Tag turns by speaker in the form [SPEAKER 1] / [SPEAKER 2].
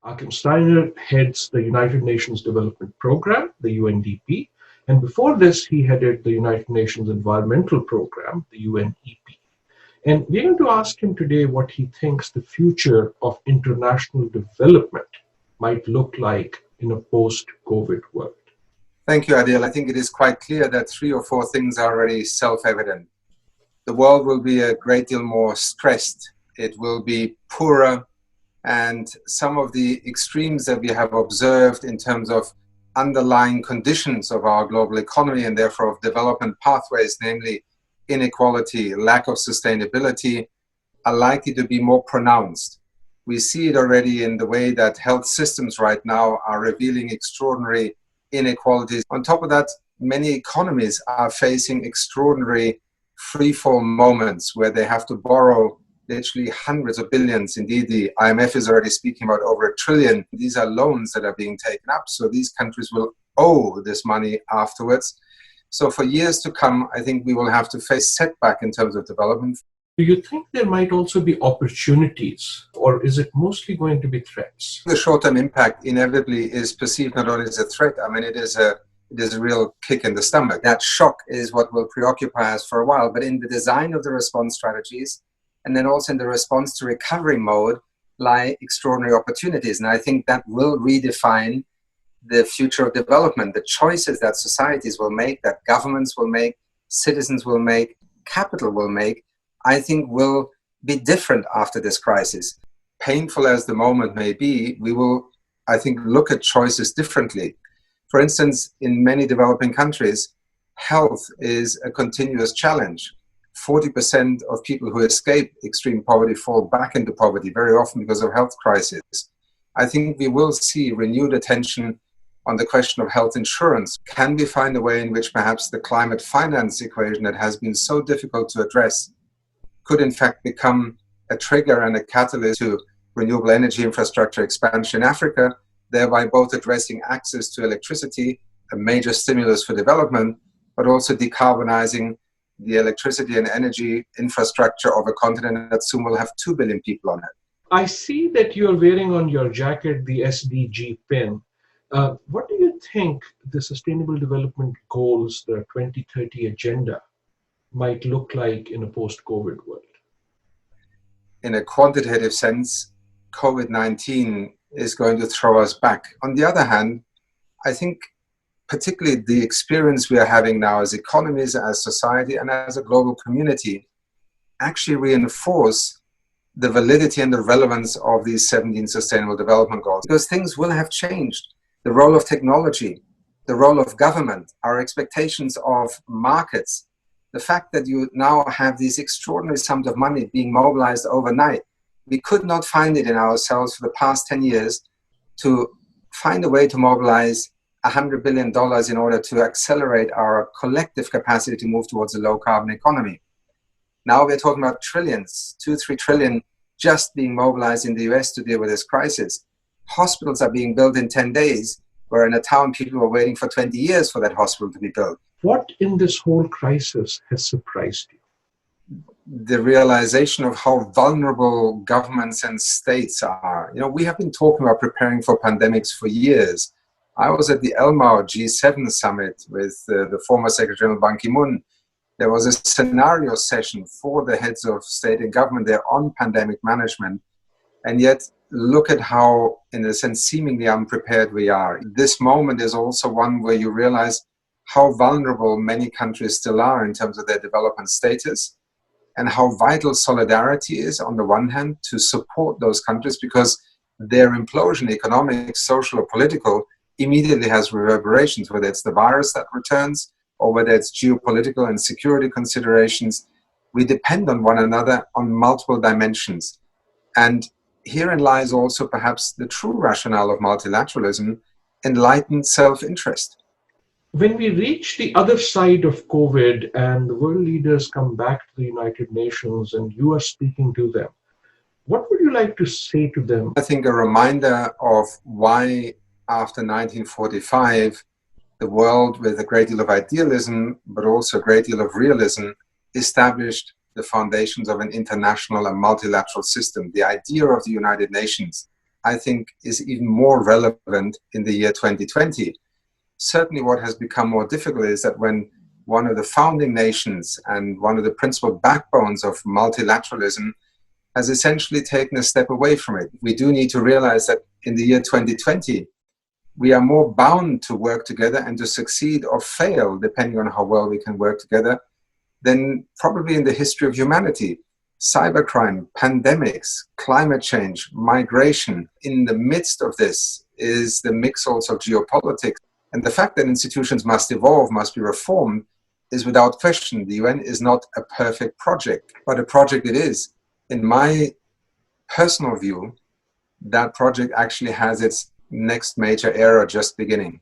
[SPEAKER 1] Achim Steiner heads the United Nations Development Program, the UNDP, and before this, he headed the United Nations Environmental Program, the UNEP. And we're going to ask him today what he thinks the future of international development might look like in a post-COVID world.
[SPEAKER 2] Thank you, Adil. I think it is quite clear that 3 or 4 things are already self-evident. The world will be a great deal more stressed. It will be poorer, and some of the extremes that we have observed in terms of underlying conditions of our global economy and therefore of development pathways, namely inequality, lack of sustainability, are likely to be more pronounced. We see it already in the way that health systems right now are revealing extraordinary inequalities. On top of that, many economies are facing extraordinary freefall moments where they have to borrow literally hundreds of billions. Indeed, the IMF is already speaking about over $1 trillion. These are loans that are being taken up. So these countries will owe this money afterwards. So for years to come, I think we will have to face setback in terms of development.
[SPEAKER 1] Do you think there might also be opportunities, or is it mostly going to be threats?
[SPEAKER 2] The short-term impact inevitably is perceived not only as a threat, I mean, it is a real kick in the stomach. That shock is what will preoccupy us for a while, but in the design of the response strategies, and then also in the response to recovery mode, lie extraordinary opportunities. And I think that will redefine the future of development. The choices that societies will make, that governments will make, citizens will make, capital will make, I think will be different after this crisis. Painful as the moment may be, we will, I think, look at choices differently. For instance, in many developing countries, health is a continuous challenge. 40% of people who escape extreme poverty fall back into poverty, very often because of health crises. I think we will see renewed attention on the question of health insurance. Can we find a way in which perhaps the climate finance equation that has been so difficult to address could in fact become a trigger and a catalyst to renewable energy infrastructure expansion in Africa, thereby both addressing access to electricity, a major stimulus for development, but also decarbonizing the electricity and energy infrastructure of a continent that soon will have 2 billion people on it.
[SPEAKER 1] I see that you're wearing on your jacket the SDG pin. What do you think the Sustainable Development Goals, the 2030 agenda, might look like in a post-COVID world?
[SPEAKER 2] In a quantitative sense, COVID-19 is going to throw us back. On the other hand, I think particularly the experience we are having now as economies, as society, and as a global community actually reinforce the validity and the relevance of these 17 Sustainable Development Goals, because things will have changed. The role of technology, the role of government, our expectations of markets, the fact that you now have these extraordinary sums of money being mobilized overnight. We could not find it in ourselves for the past 10 years to find a way to mobilize $100 billion in order to accelerate our collective capacity to move towards a low-carbon economy. Now we're talking about trillions, 2-3 trillion just being mobilized in the US to deal with this crisis. Hospitals are being built in 10 days, where in a town people were waiting for 20 years for that hospital to be built.
[SPEAKER 1] What in this whole crisis has surprised you?
[SPEAKER 2] The realization of how vulnerable governments and states are. You know, we have been talking about preparing for pandemics for years. I was at the Elmau G7 summit with the former Secretary General Ban Ki-moon. There was a scenario session for the heads of state and government there on pandemic management. And yet, look at how, in a sense, seemingly unprepared we are. This moment is also one where you realize how vulnerable many countries still are in terms of their development status, and how vital solidarity is, on the one hand, to support those countries, because their implosion, economic, social, or political, immediately has reverberations, whether it's the virus that returns, or whether it's geopolitical and security considerations. We depend on one another on multiple dimensions. And herein lies also perhaps the true rationale of multilateralism, enlightened self-interest.
[SPEAKER 1] When we reach the other side of COVID and the world leaders come back to the United Nations and you are speaking to them, what would you like to say to them?
[SPEAKER 2] I think a reminder of why, after 1945, the world, with a great deal of idealism, but also a great deal of realism, established the foundations of an international and multilateral system. The idea of the United Nations, I think is even more relevant in the year 2020. Certainly what has become more difficult is that when one of the founding nations and one of the principal backbones of multilateralism has essentially taken a step away from it. We do need to realize that in the year 2020, we are more bound to work together and to succeed or fail, depending on how well we can work together, than probably in the history of humanity. Cybercrime, pandemics, climate change, migration. In the midst of this is the mix also of geopolitics. And the fact that institutions must evolve, must be reformed, is without question. The UN is not a perfect project, but a project it is. In my personal view, that project actually has its next major era just beginning.